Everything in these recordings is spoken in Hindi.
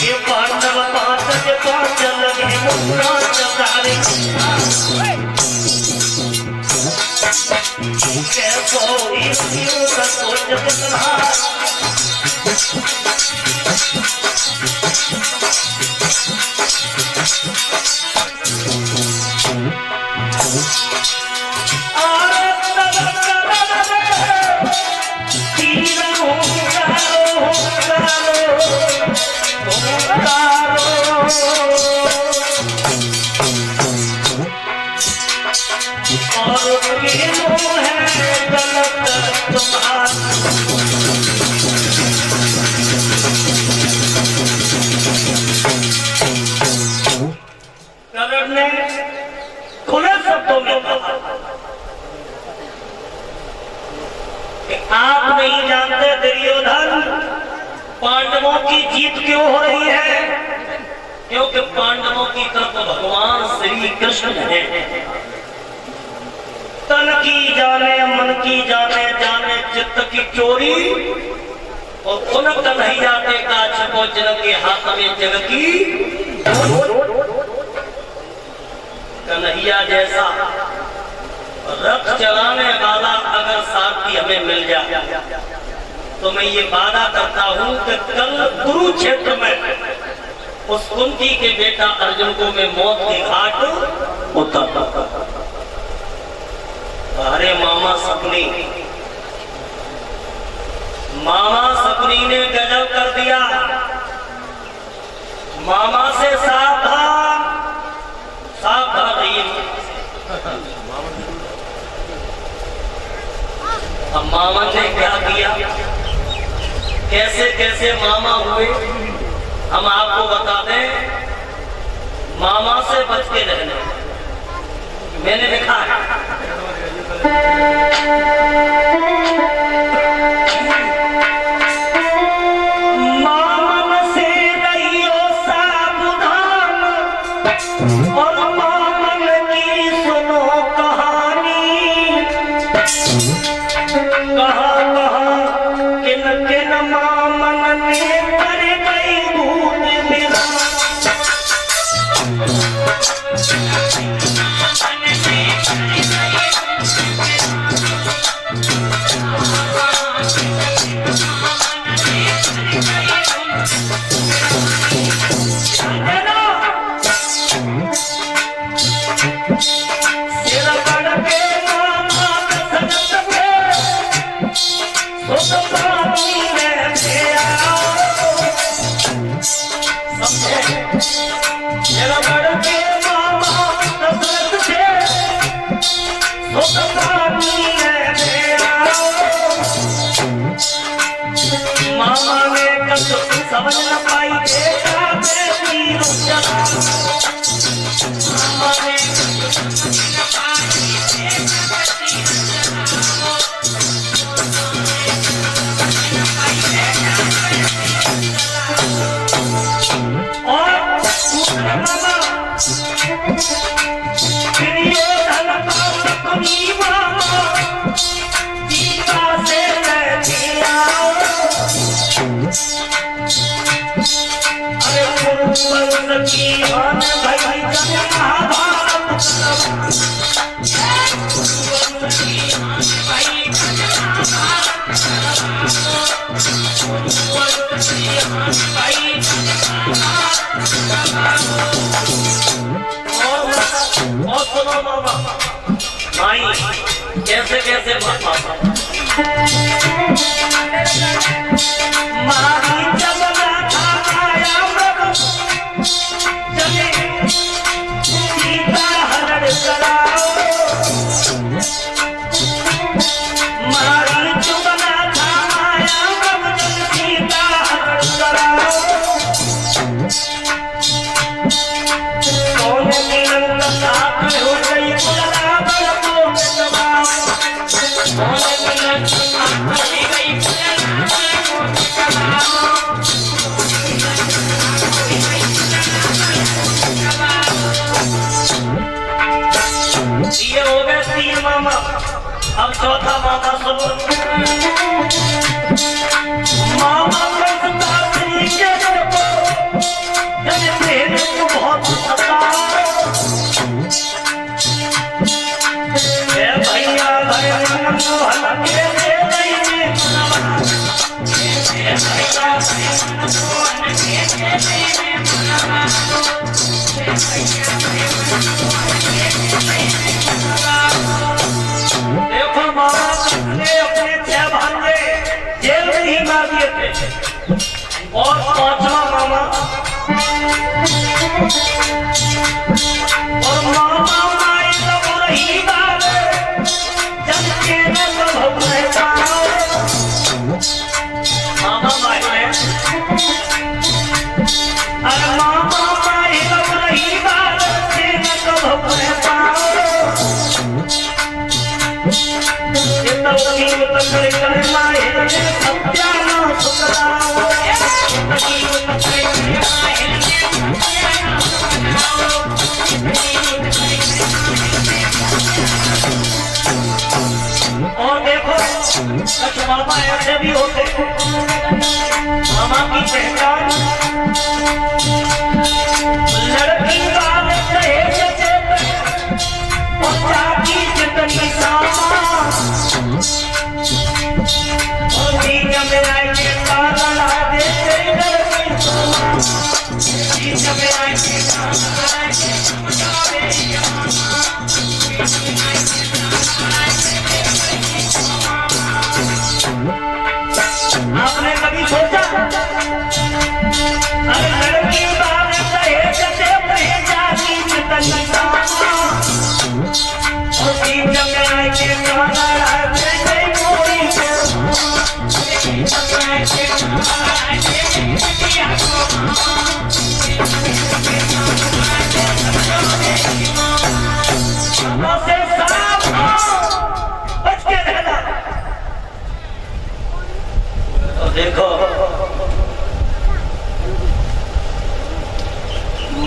ये पांडव पांच लगे ने खुले शब्दों में कहा कि आप नहीं जानते दुर्योधन पांडवों की जीत क्यों हो रही है, क्योंकि पांडवों की तरफ भगवान श्री कृष्ण है। तन की जाने मन की जाने जाने चित्त की चोरी और उन कन्हैया के काज को जन के हाथ में जग की कन्हैया जैसा रथ चलाने वाला अगर साथी हमें मिल जाए तो मैं ये वादा करता हूं कि कल कुरुक्षेत्र में उस कुंती के बेटा अर्जुन को मैं मौत की घाट उतारता। अरे मामा सपनी ने गजब कर दिया। मामा से सावधान रहिए। अब मामा ने क्या किया, कैसे कैसे मामा हुए हम आपको बता दें। मामा से बच के रहने मैंने लिखा है। मामन से रहियो सावधान और मामन की सुनो कहानी। कहा किन किन मामन ने कर गई भूत मेरा। समझ न पाई बेटा मेरी कैसे कैसे सब मामा करता श्री के को जब तेरे को बहुत सताओ ए भैया भैया मोहन के दे दे ए भैया मोहन के दे देखो मामा ने अपने 6 भांजे जेल में ही मार दिए थे और 5वां मामा और मामा माई सब रही बात जब के न सब रहता मामा माई ने अरे मामा माई सब रही बात के न सब रहता करे करे माए सत्याना सुखदाओ और देखो कुछ मामा ऐसे भी होते मामा की पहचान लड़की वाले दहेज देते और जाति जितनी सामा आपने कभी सोचा अरे लड़की बात दहेज से जाती जितनी सामा और तीन जगह के गाना तो देखो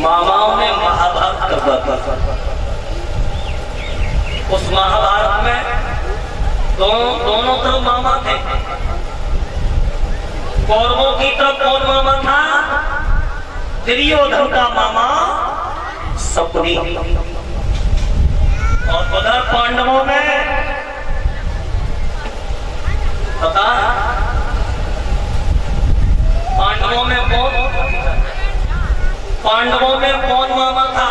मामाओं ने महाभारत करवा था उस महाभारत में दोनों तरफ मामा थे कौरवों की तरफ कौन मामा था दुर्योधन का मामा शकुनी और उधर पांडवों में पता पांडवों में कौन मामा था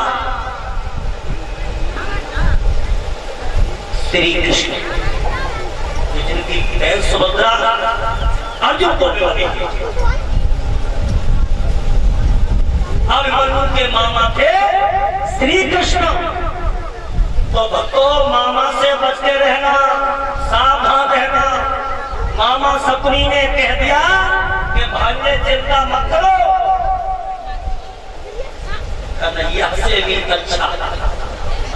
श्री कृष्ण जिनकी बहन सुभद्रा अर्जुन को अभिमन्यु के मामा थे श्री कृष्ण तो भक्तों मामा से बच के रहना सावधान रहना मामा शकुनी ने कह दिया कि भाग्य चिंता मत करो कन्हैया से भी अच्छा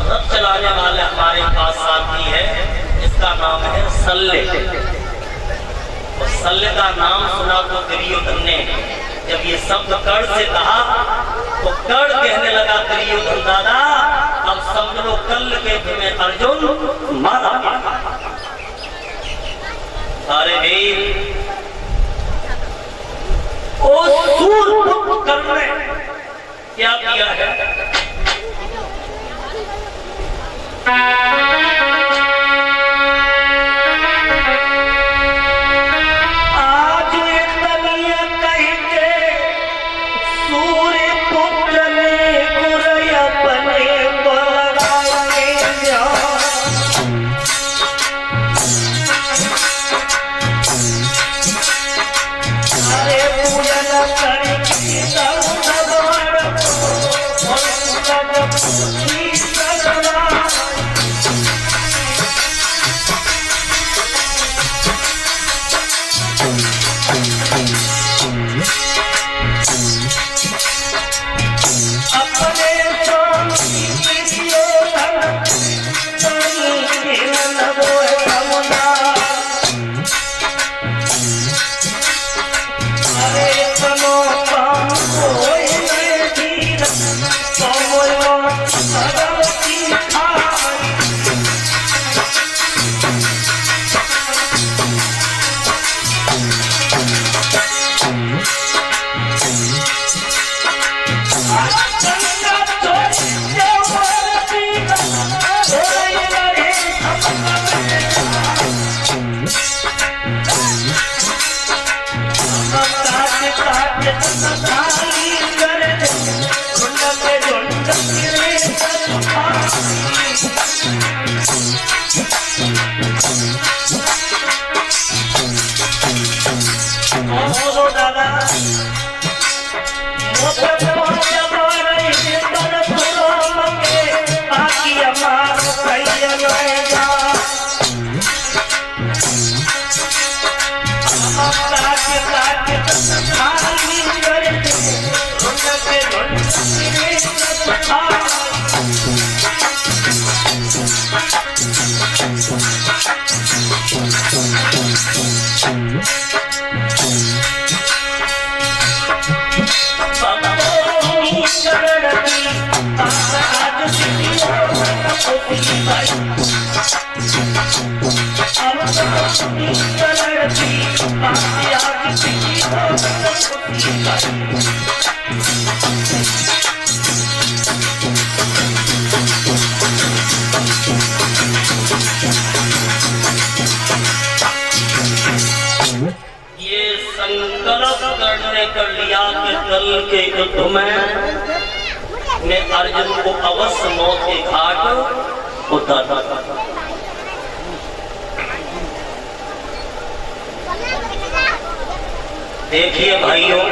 रथ चलाने वाले हमारे पास साथी है इसका नाम है सल्ले और सल्ले का नाम सुना तो दुर्योधन ने जब ये शब्द कर्ण से कहा तो कर्ण कहने लगा दुर्योधन दादा अब समझ लो कल के तुम्हें अर्जुन मारा अरे वीर ओ सूर कर्ण ने क्या किया है आज तलिया कहेंगे सूर्य पुत्र ने गुरु अपने को लगाएंगे अरे पूजन करके संकल्प करने कर लिया कि कल के युद्ध में मैं अर्जुन को अवश्य मौत के घाट उतारा। देखिए भाइयों,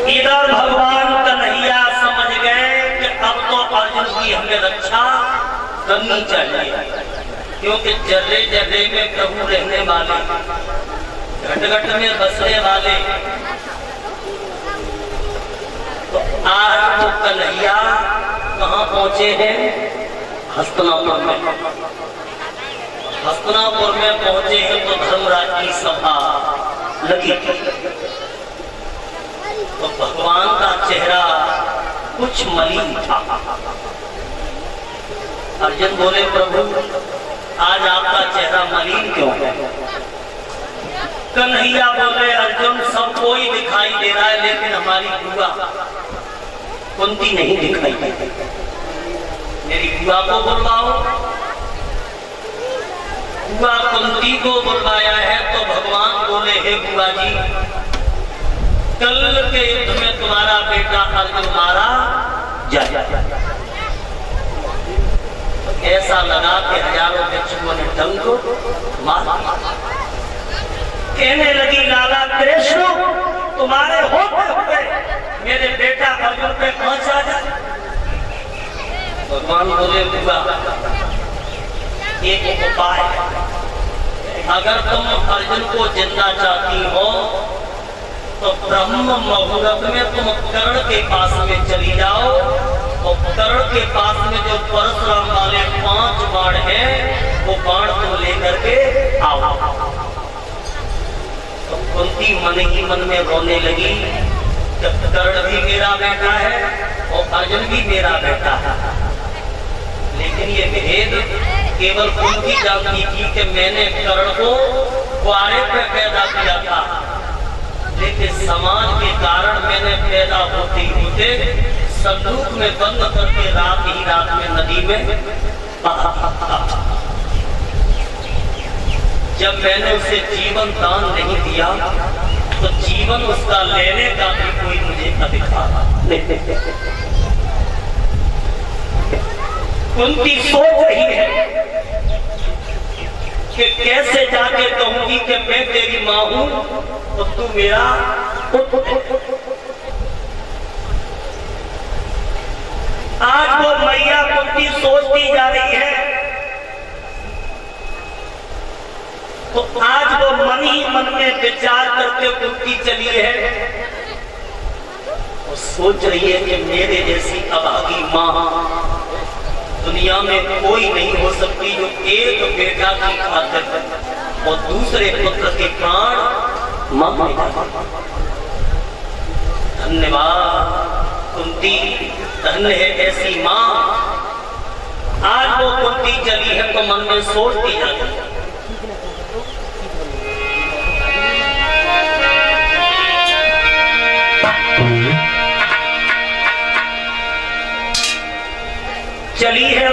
इधर भगवान कन्हैया समझ गए कि अब तो अर्जुन की हमें रक्षा करनी चाहिए, क्योंकि जर्रे जर्रे में प्रभु रहने वाले, घट घट में बसने वाले। तो आज वो कन्हैया कहाँ पहुंचे हैं? हस्तिनापुर में। हस्तिनापुर में पहुंचे हैं तो धर्मराज की सभा लगी। तो भगवान का चेहरा कुछ मलिन था। अर्जुन बोले, प्रभु आज आपका चेहरा मलिन क्यों है? कन्हैया बोले, अर्जुन सब कोई दिखाई दे रहा है, लेकिन हमारी बुआ कुंती नहीं दिखाई देती। मेरी बुआ को बुलवाओ। बुआ कुंती को बुलवाया है तो भगवान बोले, हे बुआ जी, कल के युद्ध में तुम्हारा बेटा अर्जुन मारा जाए। ऐसा लगा कि हजारों भिक्षुओं ने डंक मारा। कहने लगी, लाला कृष्ण, तुम्हारे होते हुए मेरे बेटा अर्जुन पे पहुंचा जाए। भगवान बोले, बुआ एक उपाय, अगर तुम अर्जुन को जिंदा चाहती हो तो ब्रह्म मुहूर्त में तुम कर्ण के पास में चली जाओ और कर्ण के पास में जो परशुराम वाले 5 बाण हैं वो बाण तुम लेकर के आओ। तो कुंती मन ही मन में रोने लगी, जब कर्ण भी मेरा बेटा है और अर्जुन भी मेरा बेटा है, लेकिन ये भेद केवल कुंती जानती थी कि मैंने कर्ण को कुआरे पे पैदा किया था, लेकिन समाज के कारण मैंने पैदा होते होते संदूक में बंद करके रात ही रात में नदी में जब मैंने उसे जीवन दान नहीं दिया तो जीवन उसका लेने का भी कोई मुझे अधिकार नहीं। कुंती सोच रही है कि कैसे जाके कहूंगी कि मैं तेरी मां हूं तो तू मेरा। आज वो मैया कुंती सोचती जा रही है, तो आज वो मन ही मन में विचार करके कुंती चली है और सोच रही है कि मेरे जैसी अभागी मां दुनिया में कोई नहीं हो सकती जो एक बेटा की खातिर और दूसरे पुत्र के प्राण मां। धन्यवाद कुंती, धन्य है ऐसी मां। आज वो कुंती चली है तो मन में सोचती जाती है, चली है